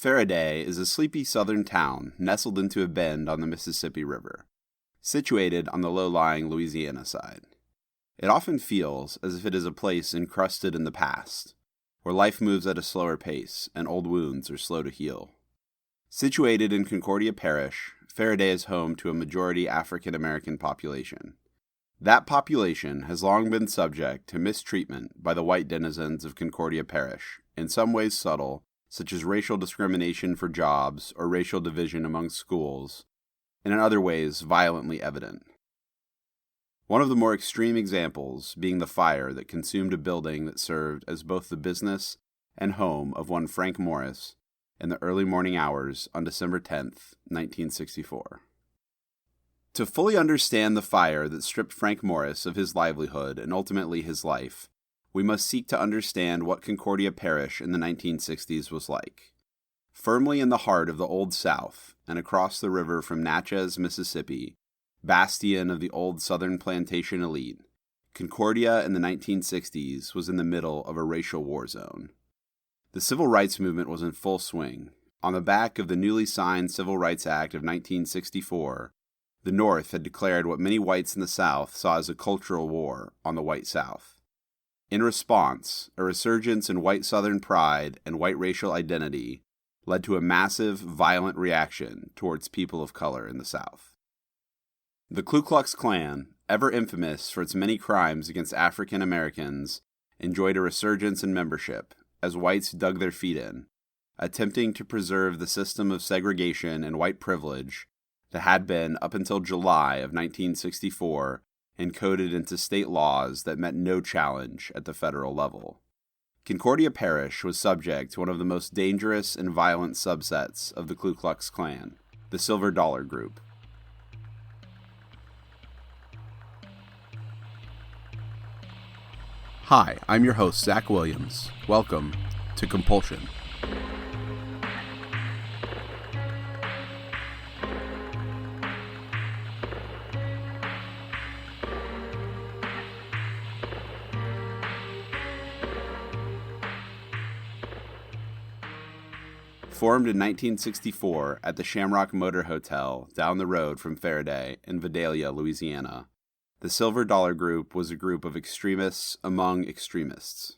Faraday is a sleepy southern town nestled into a bend on the Mississippi River, situated on the low-lying Louisiana side. It often feels as if it is a place encrusted in the past, where life moves at a slower pace and old wounds are slow to heal. Situated in Concordia Parish, Faraday is home to a majority African-American population. That population has long been subject to mistreatment by the white denizens of Concordia Parish, in some ways subtle, such as racial discrimination for jobs or racial division among schools, and in other ways violently evident. One of the more extreme examples being the fire that consumed a building that served as both the business and home of one Frank Morris in the early morning hours on December 10th, 1964. To fully understand the fire that stripped Frank Morris of his livelihood and ultimately his life, we must seek to understand what Concordia Parish in the 1960s was like. Firmly in the heart of the Old South and across the river from Natchez, Mississippi, bastion of the old Southern plantation elite, Concordia in the 1960s was in the middle of a racial war zone. The civil rights movement was in full swing. On the back of the newly signed Civil Rights Act of 1964, the North had declared what many whites in the South saw as a cultural war on the white South. In response, a resurgence in white Southern pride and white racial identity led to a massive, violent reaction towards people of color in the South. The Ku Klux Klan, ever infamous for its many crimes against African Americans, enjoyed a resurgence in membership as whites dug their feet in, attempting to preserve the system of segregation and white privilege that had been, up until July of 1964, encoded into state laws that met no challenge at the federal level. Concordia Parish was subject to one of the most dangerous and violent subsets of the Ku Klux Klan, the Silver Dollar Group. Hi, I'm your host, Zach Williams. Welcome to Compulsion. Formed in 1964 at the Shamrock Motor Hotel down the road from Faraday in Vidalia, Louisiana, the Silver Dollar Group was a group of extremists among extremists.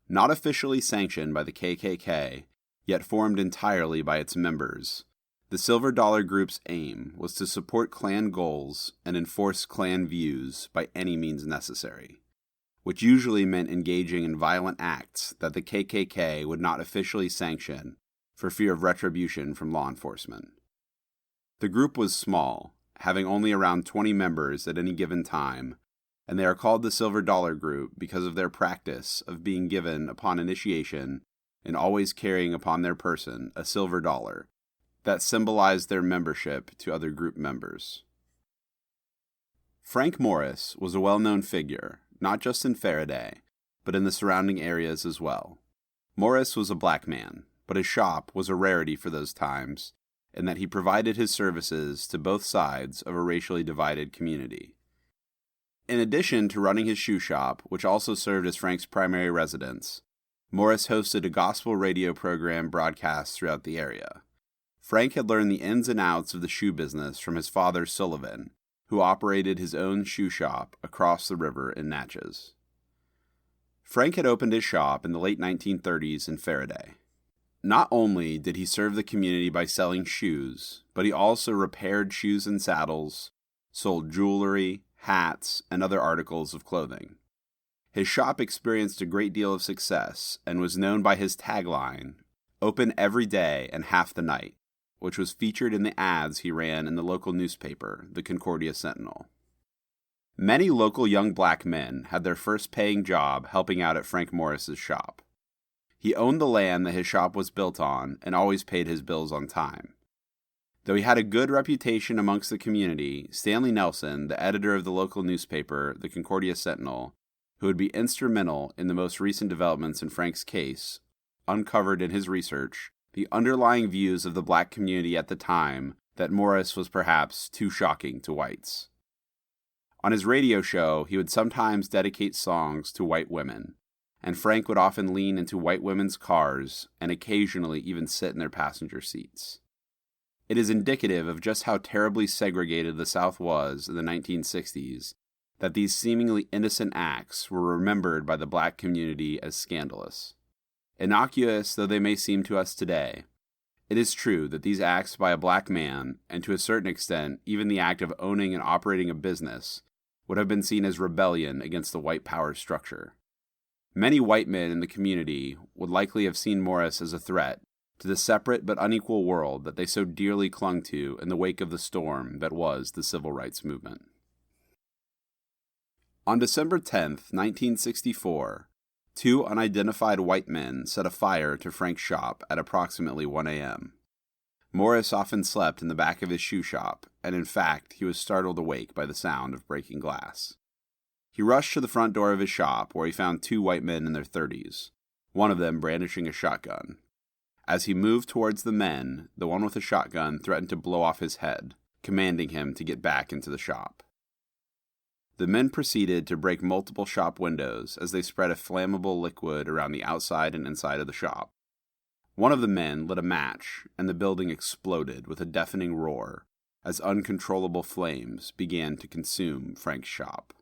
Not officially sanctioned by the KKK, yet formed entirely by its members, the Silver Dollar Group's aim was to support Klan goals and enforce Klan views by any means necessary, which usually meant engaging in violent acts that the KKK would not officially sanction for fear of retribution from law enforcement. The group was small, having only around 20 members at any given time, and they are called the Silver Dollar Group because of their practice of being given upon initiation and always carrying upon their person a silver dollar that symbolized their membership to other group members. Frank Morris was a well-known figure, not just in Faraday, but in the surrounding areas as well. Morris was a black man, but his shop was a rarity for those times, in that he provided his services to both sides of a racially divided community. In addition to running his shoe shop, which also served as Frank's primary residence, Morris hosted a gospel radio program broadcast throughout the area. Frank had learned the ins and outs of the shoe business from his father Sullivan, who operated his own shoe shop across the river in Natchez. Frank had opened his shop in the late 1930s in Faraday. Not only did he serve the community by selling shoes, but he also repaired shoes and saddles, sold jewelry, hats, and other articles of clothing. His shop experienced a great deal of success and was known by his tagline, "Open every day and half the night," which was featured in the ads he ran in the local newspaper, the Concordia Sentinel. Many local young black men had their first paying job helping out at Frank Morris's shop. He owned the land that his shop was built on and always paid his bills on time. Though he had a good reputation amongst the community, Stanley Nelson, the editor of the local newspaper, the Concordia Sentinel, who would be instrumental in the most recent developments in Frank's case, uncovered in his research the underlying views of the black community at the time that Morris was perhaps too shocking to whites. On his radio show, he would sometimes dedicate songs to white women, and Frank would often lean into white women's cars and occasionally even sit in their passenger seats. It is indicative of just how terribly segregated the South was in the 1960s that these seemingly innocent acts were remembered by the black community as scandalous. Innocuous though they may seem to us today, it is true that these acts by a black man, and to a certain extent even the act of owning and operating a business, would have been seen as rebellion against the white power structure. Many white men in the community would likely have seen Morris as a threat to the separate but unequal world that they so dearly clung to in the wake of the storm that was the civil rights movement. On December 10th, 1964, two unidentified white men set a fire to Frank's shop at approximately 1 a.m. Morris often slept in the back of his shoe shop, and in fact, he was startled awake by the sound of breaking glass. He rushed to the front door of his shop, where he found two white men in their 30s, one of them brandishing a shotgun. As he moved towards the men, the one with the shotgun threatened to blow off his head, commanding him to get back into the shop. The men proceeded to break multiple shop windows as they spread a flammable liquid around the outside and inside of the shop. One of the men lit a match, and the building exploded with a deafening roar as uncontrollable flames began to consume Frank's shop.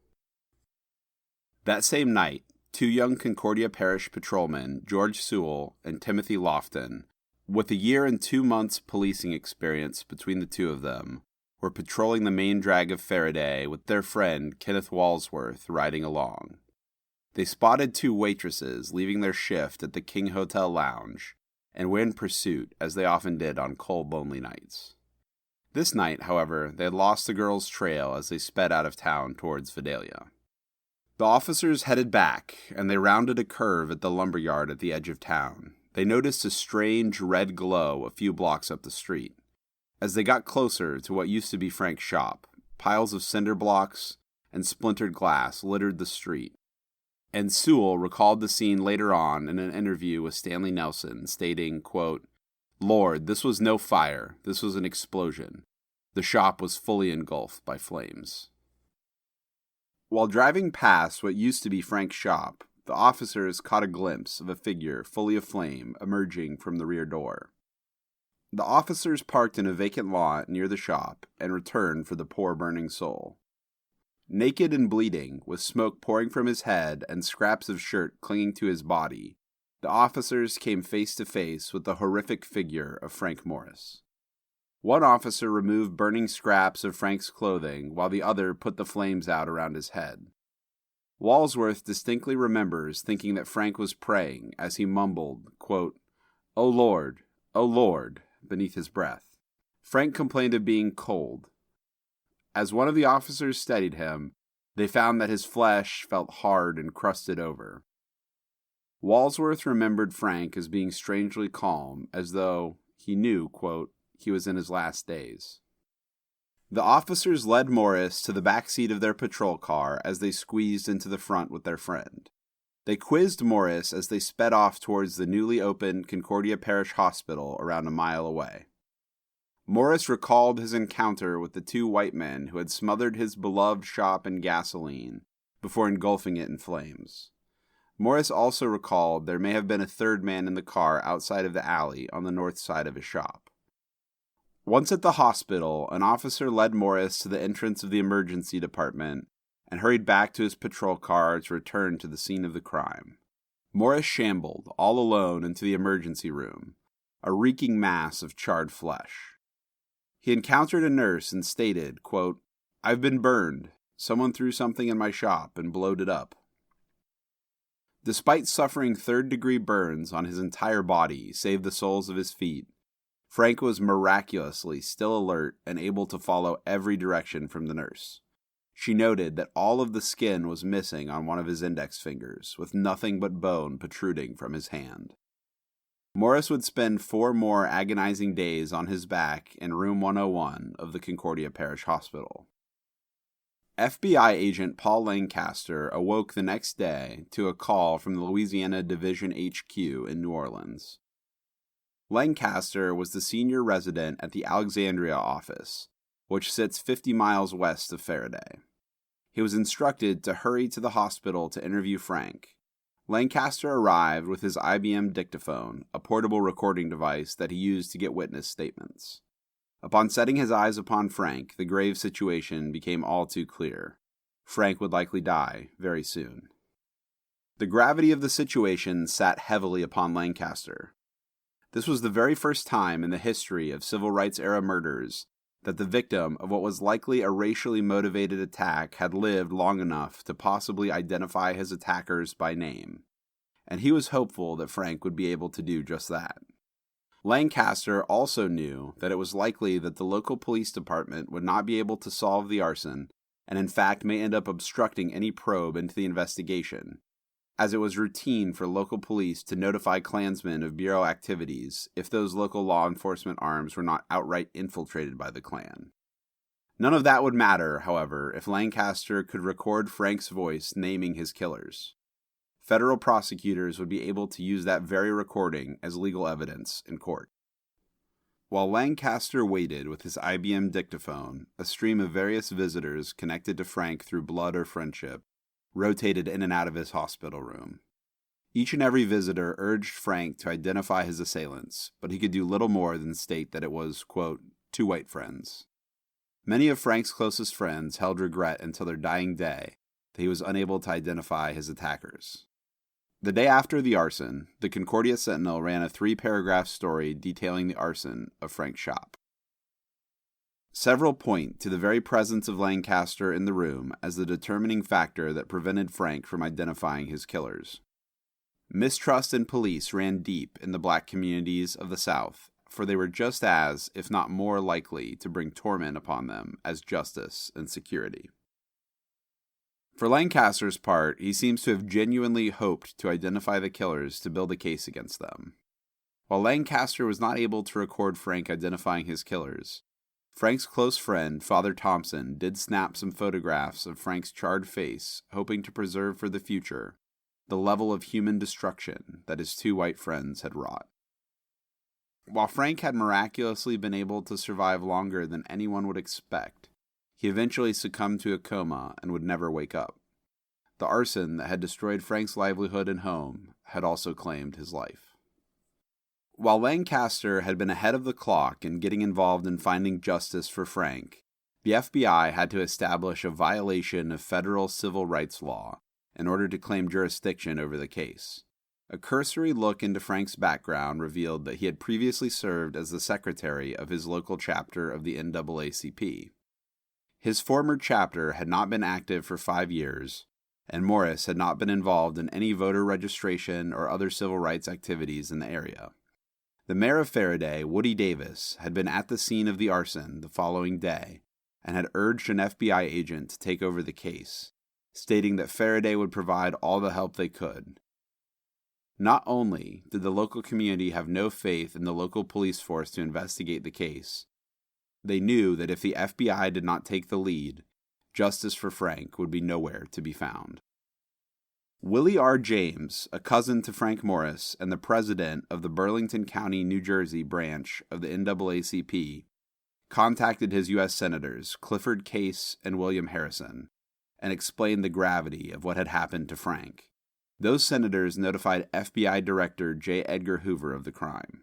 That same night, two young Concordia Parish patrolmen, George Sewell and Timothy Lofton, with 1 year and 2 months policing experience between the two of them, were patrolling the main drag of Faraday with their friend Kenneth Walsworth riding along. They spotted two waitresses leaving their shift at the King Hotel Lounge, and were in pursuit, as they often did on cold, lonely nights. This night, however, they had lost the girls' trail as they sped out of town towards Vidalia. The officers headed back, and they rounded a curve at the lumberyard at the edge of town. They noticed a strange red glow a few blocks up the street. As they got closer to what used to be Frank's shop, piles of cinder blocks and splintered glass littered the street. And Sewell recalled the scene later on in an interview with Stanley Nelson, stating, quote, "Lord, this was no fire. This was an explosion. The shop was fully engulfed by flames." While driving past what used to be Frank's shop, the officers caught a glimpse of a figure fully aflame emerging from the rear door. The officers parked in a vacant lot near the shop and returned for the poor burning soul. Naked and bleeding, with smoke pouring from his head and scraps of shirt clinging to his body, the officers came face to face with the horrific figure of Frank Morris. One officer removed burning scraps of Frank's clothing, while the other put the flames out around his head. Walsworth distinctly remembers thinking that Frank was praying as he mumbled, quote, O Lord, beneath his breath. Frank complained of being cold. As one of the officers steadied him, they found that his flesh felt hard and crusted over. Walsworth remembered Frank as being strangely calm, as though he knew, quote, he was in his last days. The officers led Morris to the back seat of their patrol car as they squeezed into the front with their friend. They quizzed Morris as they sped off towards the newly opened Concordia Parish Hospital around a mile away. Morris recalled his encounter with the two white men who had smothered his beloved shop in gasoline before engulfing it in flames. Morris also recalled there may have been a third man in the car outside of the alley on the north side of his shop. Once at the hospital, an officer led Morris to the entrance of the emergency department and hurried back to his patrol car to return to the scene of the crime. Morris shambled, all alone, into the emergency room, a reeking mass of charred flesh. He encountered a nurse and stated, quote, I've been burned. Someone threw something in my shop and blowed it up. Despite suffering third-degree burns on his entire body, save the soles of his feet, Frank was miraculously still alert and able to follow every direction from the nurse. She noted that all of the skin was missing on one of his index fingers, with nothing but bone protruding from his hand. Morris would spend 4 more agonizing days on his back in room 101 of the Concordia Parish Hospital. FBI agent Paul Lancaster awoke the next day to a call from the Louisiana Division HQ in New Orleans. Lancaster was the senior resident at the Alexandria office, which sits 50 miles west of Faraday. He was instructed to hurry to the hospital to interview Frank, Lancaster arrived with his IBM dictaphone, a portable recording device that he used to get witness statements. Upon setting his eyes upon Frank, the grave situation became all too clear. Frank would likely die very soon. The gravity of the situation sat heavily upon Lancaster. This was the very first time in the history of civil rights-era murders that the victim of what was likely a racially motivated attack had lived long enough to possibly identify his attackers by name, and he was hopeful that Frank would be able to do just that. Lancaster also knew that it was likely that the local police department would not be able to solve the arson, and in fact may end up obstructing any probe into the investigation, as it was routine for local police to notify Klansmen of Bureau activities if those local law enforcement arms were not outright infiltrated by the Klan. None of that would matter, however, if Lancaster could record Frank's voice naming his killers. Federal prosecutors would be able to use that very recording as legal evidence in court. While Lancaster waited with his IBM dictaphone, a stream of various visitors connected to Frank through blood or friendship rotated in and out of his hospital room. Each and every visitor urged Frank to identify his assailants, but he could do little more than state that it was, quote, two white friends. Many of Frank's closest friends held regret until their dying day that he was unable to identify his attackers. The day after the arson, the Concordia Sentinel ran a 3-paragraph story detailing the arson of Frank's shop. Several point to the very presence of Lancaster in the room as the determining factor that prevented Frank from identifying his killers. Mistrust in police ran deep in the black communities of the South, for they were just as, if not more likely, to bring torment upon them as justice and security. For Lancaster's part, he seems to have genuinely hoped to identify the killers to build a case against them. While Lancaster was not able to record Frank identifying his killers, Frank's close friend, Father Thompson, did snap some photographs of Frank's charred face, hoping to preserve for the future the level of human destruction that his two white friends had wrought. While Frank had miraculously been able to survive longer than anyone would expect, he eventually succumbed to a coma and would never wake up. The arson that had destroyed Frank's livelihood and home had also claimed his life. While Lancaster had been ahead of the clock in getting involved in finding justice for Frank, the FBI had to establish a violation of federal civil rights law in order to claim jurisdiction over the case. A cursory look into Frank's background revealed that he had previously served as the secretary of his local chapter of the NAACP. His former chapter had not been active for 5 years, and Morris had not been involved in any voter registration or other civil rights activities in the area. The mayor of Faraday, Woody Davis, had been at the scene of the arson the following day and had urged an FBI agent to take over the case, stating that Faraday would provide all the help they could. Not only did the local community have no faith in the local police force to investigate the case, they knew that if the FBI did not take the lead, justice for Frank would be nowhere to be found. Willie R. James, a cousin to Frank Morris and the president of the Burlington County, New Jersey branch of the NAACP, contacted his U.S. Senators Clifford Case and William Harrison and explained the gravity of what had happened to Frank. Those senators notified FBI Director J. Edgar Hoover of the crime.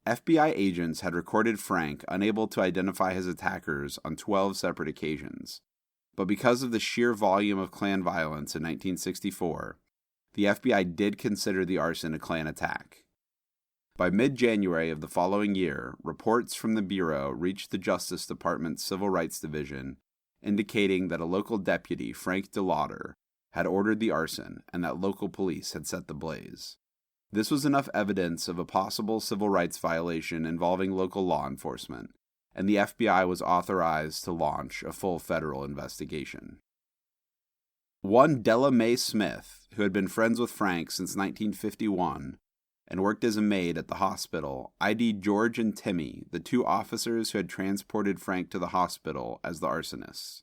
FBI agents had recorded Frank unable to identify his attackers on 12 separate occasions, but because of the sheer volume of Klan violence in 1964, the FBI did consider the arson a Klan attack. By mid-January of the following year, reports from the Bureau reached the Justice Department's Civil Rights Division, indicating that a local deputy, Frank DeLauder, had ordered the arson and that local police had set the blaze. This was enough evidence of a possible civil rights violation involving local law enforcement, and the FBI was authorized to launch a full federal investigation. One Della Mae Smith, who had been friends with Frank since 1951 and worked as a maid at the hospital, ID'd George and Timmy, the two officers who had transported Frank to the hospital, as the arsonists.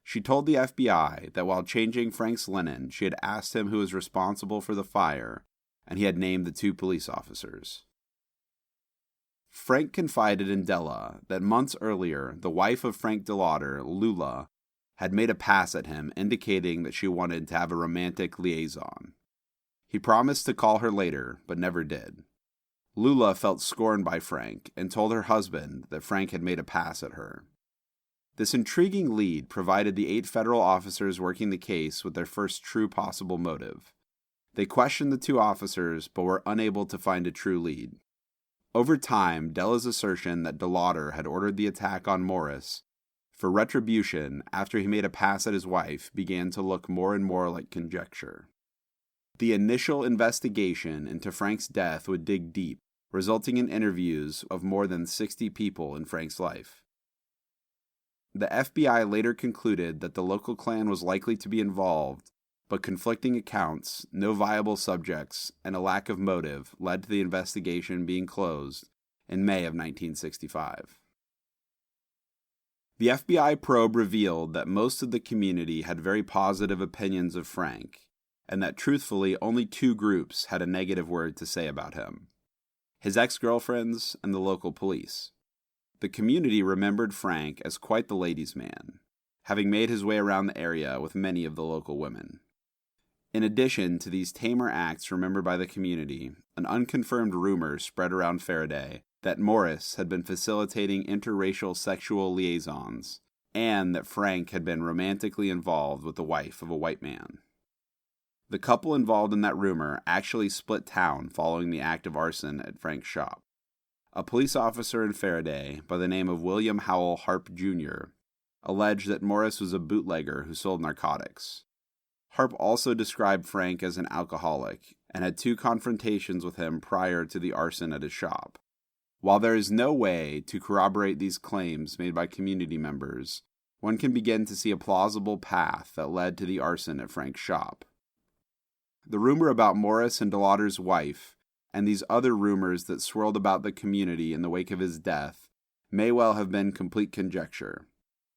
She told the FBI that while changing Frank's linen, she had asked him who was responsible for the fire, and he had named the two police officers. Frank confided in Della that months earlier, the wife of Frank DeLauder, Lula, had made a pass at him, indicating that she wanted to have a romantic liaison. He promised to call her later, but never did. Lula felt scorned by Frank and told her husband that Frank had made a pass at her. This intriguing lead provided the 8 federal officers working the case with their first true possible motive. They questioned the 2 officers, but were unable to find a true lead. Over time, Della's assertion that DeLauder had ordered the attack on Morris for retribution after he made a pass at his wife began to look more and more like conjecture. The initial investigation into Frank's death would dig deep, resulting in interviews of more than 60 people in Frank's life. The FBI later concluded that the local Klan was likely to be involved, but conflicting accounts, no viable subjects, and a lack of motive led to the investigation being closed in May of 1965. The FBI probe revealed that most of the community had very positive opinions of Frank, and that truthfully only 2 groups had a negative word to say about him: his ex-girlfriends and the local police. The community remembered Frank as quite the ladies' man, having made his way around the area with many of the local women. In addition to these tamer acts remembered by the community, an unconfirmed rumor spread around Faraday that Morris had been facilitating interracial sexual liaisons, and that Frank had been romantically involved with the wife of a white man. The couple involved in that rumor actually split town following the act of arson at Frank's shop. A police officer in Faraday, by the name of William Howell Harp Jr., alleged that Morris was a bootlegger who sold narcotics. Harp also described Frank as an alcoholic and had 2 confrontations with him prior to the arson at his shop. While there is no way to corroborate these claims made by community members, one can begin to see a plausible path that led to the arson at Frank's shop. The rumor about Morris and DeLauder's wife, and these other rumors that swirled about the community in the wake of his death, may well have been complete conjecture.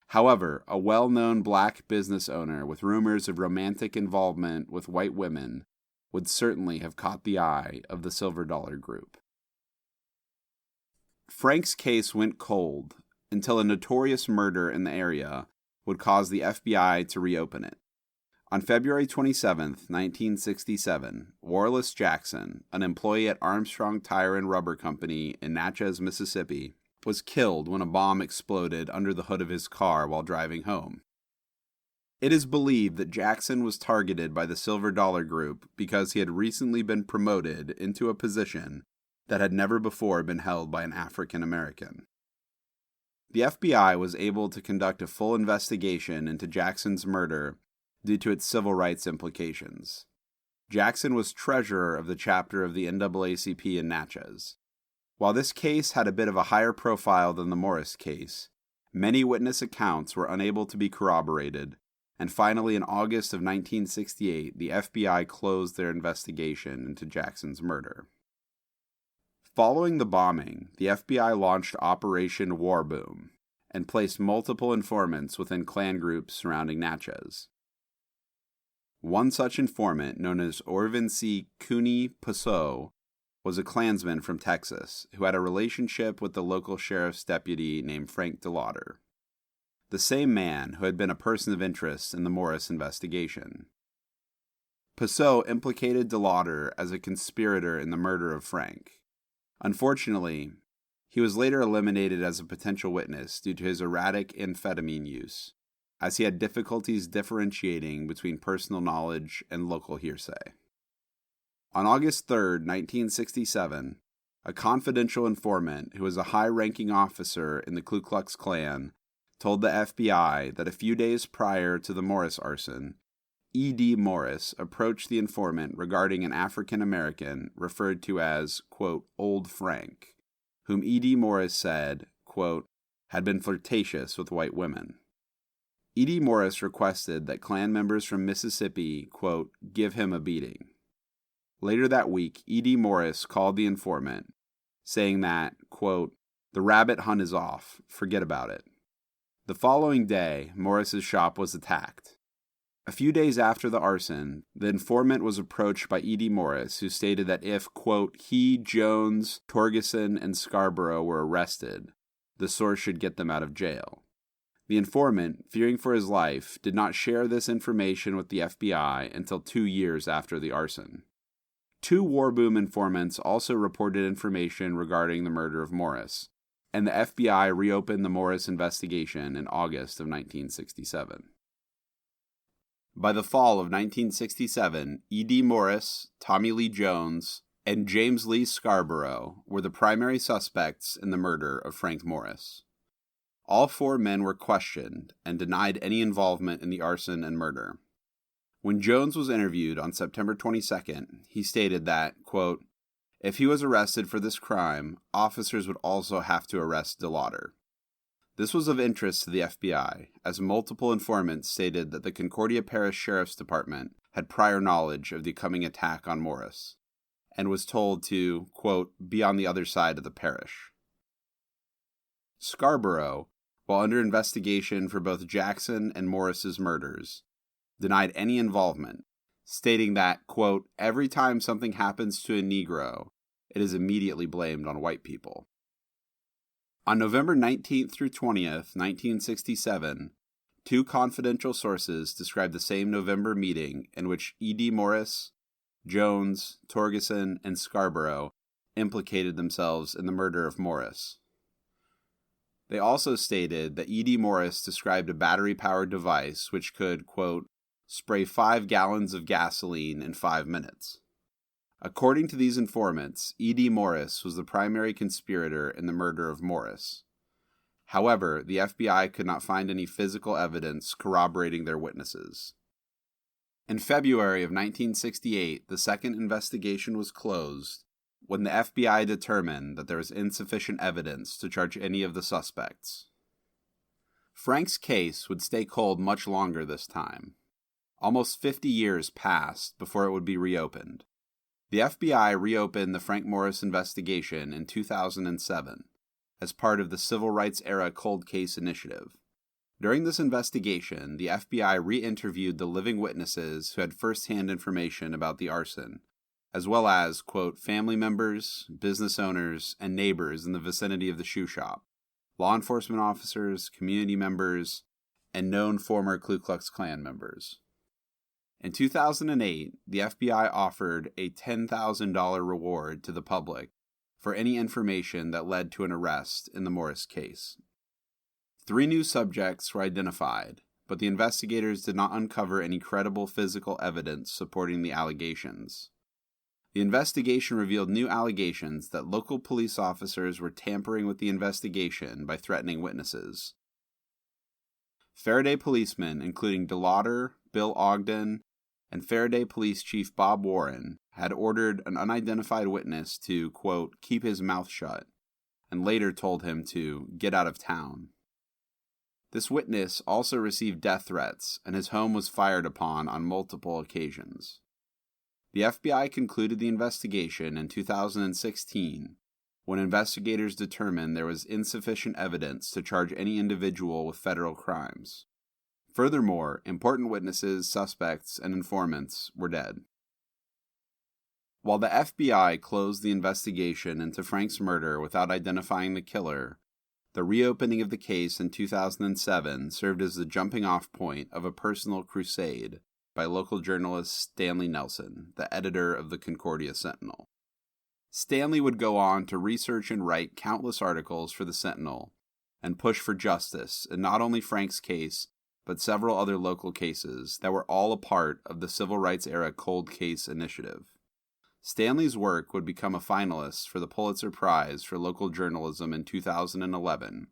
However, a well-known black business owner with rumors of romantic involvement with white women would certainly have caught the eye of the Silver Dollar Group. Frank's case went cold until a notorious murder in the area would cause the FBI to reopen it. On February 27, 1967, Warless Jackson, an employee at Armstrong Tire and Rubber Company in Natchez, Mississippi, was killed when a bomb exploded under the hood of his car while driving home. It is believed that Jackson was targeted by the Silver Dollar Group because he had recently been promoted into a position that had never before been held by an African American. The FBI was able to conduct a full investigation into Jackson's murder due to its civil rights implications. Jackson was treasurer of the chapter of the NAACP in Natchez. While this case had a bit of a higher profile than the Morris case, many witness accounts were unable to be corroborated, and finally in August of 1968, the FBI closed their investigation into Jackson's murder. Following the bombing, the FBI launched Operation War Boom and placed multiple informants within Klan groups surrounding Natchez. One such informant, known as Orvin C. Cooney Passeau, was a Klansman from Texas who had a relationship with the local sheriff's deputy named Frank DeLauder, the same man who had been a person of interest in the Morris investigation. Passeau implicated DeLauder as a conspirator in the murder of Frank. Unfortunately, he was later eliminated as a potential witness due to his erratic amphetamine use, as he had difficulties differentiating between personal knowledge and local hearsay. On August 3, 1967, a confidential informant who was a high-ranking officer in the Ku Klux Klan told the FBI that a few days prior to the Morris arson, E.D. Morris approached the informant regarding an African-American referred to as, quote, Old Frank, whom E.D. Morris said, quote, had been flirtatious with white women. E.D. Morris requested that Klan members from Mississippi, quote, give him a beating. Later that week, E.D. Morris called the informant, saying that, quote, the rabbit hunt is off, forget about it. The following day, Morris's shop was attacked. A few days after the arson, the informant was approached by E.D. Morris, who stated that if, quote, he, Jones, Torgeson, and Scarborough were arrested, the source should get them out of jail. The informant, fearing for his life, did not share this information with the FBI until 2 years after the arson. 2 war boom informants also reported information regarding the murder of Morris, and the FBI reopened the Morris investigation in August of 1967. By the fall of 1967, E.D. Morris, Tommy Lee Jones, and James Lee Scarborough were the primary suspects in the murder of Frank Morris. All 4 men were questioned and denied any involvement in the arson and murder. When Jones was interviewed on September 22nd, he stated that, quote, "If he was arrested for this crime, officers would also have to arrest DeLauder." This was of interest to the FBI, as multiple informants stated that the Concordia Parish Sheriff's Department had prior knowledge of the coming attack on Morris, and was told to, quote, "be on the other side of the parish." Scarborough, while under investigation for both Jackson and Morris's murders, denied any involvement, stating that, quote, "every time something happens to a Negro, it is immediately blamed on white people." On November 19th through 20th, 1967, 2 confidential sources described the same November meeting in which E.D. Morris, Jones, Torgeson, and Scarborough implicated themselves in the murder of Morris. They also stated that E.D. Morris described a battery-powered device which could, quote, "spray 5 gallons of gasoline in 5 minutes. According to these informants, E.D. Morris was the primary conspirator in the murder of Morris. However, the FBI could not find any physical evidence corroborating their witnesses. In February of 1968, the second investigation was closed when the FBI determined that there was insufficient evidence to charge any of the suspects. Frank's case would stay cold much longer this time. Almost 50 years passed before it would be reopened. The FBI reopened the Frank Morris investigation in 2007 as part of the Civil Rights Era Cold Case Initiative. During this investigation, the FBI re-interviewed the living witnesses who had first-hand information about the arson, as well as, quote, "family members, business owners, and neighbors in the vicinity of the shoe shop, law enforcement officers, community members, and known former Ku Klux Klan members." In 2008, the FBI offered a $10,000 reward to the public for any information that led to an arrest in the Morris case. 3 new subjects were identified, but the investigators did not uncover any credible physical evidence supporting the allegations. The investigation revealed new allegations that local police officers were tampering with the investigation by threatening witnesses. Faraday policemen, including DeLauder, Bill Ogden, and Faraday Police Chief Bob Warren, had ordered an unidentified witness to, quote, "keep his mouth shut," and later told him to get out of town. This witness also received death threats, and his home was fired upon on multiple occasions. The FBI concluded the investigation in 2016 when investigators determined there was insufficient evidence to charge any individual with federal crimes. Furthermore, important witnesses, suspects, and informants were dead. While the FBI closed the investigation into Frank's murder without identifying the killer, the reopening of the case in 2007 served as the jumping-off point of a personal crusade by local journalist Stanley Nelson, the editor of the Concordia Sentinel. Stanley would go on to research and write countless articles for the Sentinel and push for justice in not only Frank's case, but several other local cases that were all a part of the Civil Rights Era Cold Case Initiative. Stanley's work would become a finalist for the Pulitzer Prize for local journalism in 2011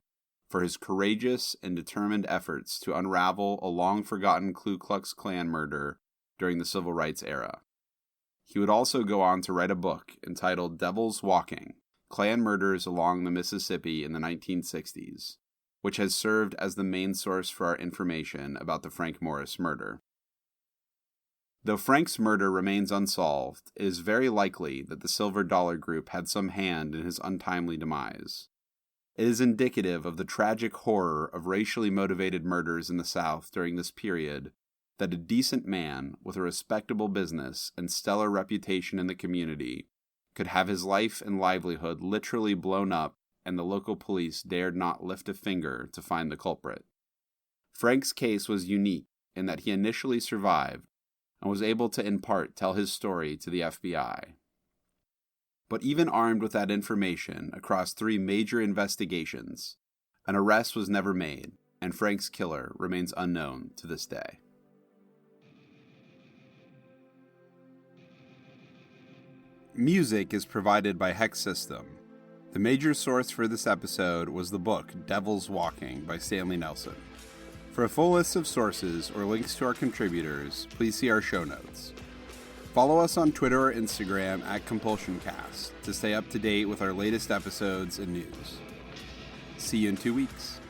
for his courageous and determined efforts to unravel a long-forgotten Ku Klux Klan murder during the Civil Rights Era. He would also go on to write a book entitled Devil's Walking, Klan Murders Along the Mississippi in the 1960s, which has served as the main source for our information about the Frank Morris murder. Though Frank's murder remains unsolved, it is very likely that the Silver Dollar Group had some hand in his untimely demise. It is indicative of the tragic horror of racially motivated murders in the South during this period that a decent man with a respectable business and stellar reputation in the community could have his life and livelihood literally blown up, and the local police dared not lift a finger to find the culprit. Frank's case was unique in that he initially survived and was able to in part tell his story to the FBI. But even armed with that information across 3 major investigations, an arrest was never made, and Frank's killer remains unknown to this day. Music is provided by Hexsystem. The major source for this episode was the book Devil's Walking by Stanley Nelson. For a full list of sources or links to our contributors, please see our show notes. Follow us on Twitter or Instagram at CompulsionCast to stay up to date with our latest episodes and news. See you in 2 weeks.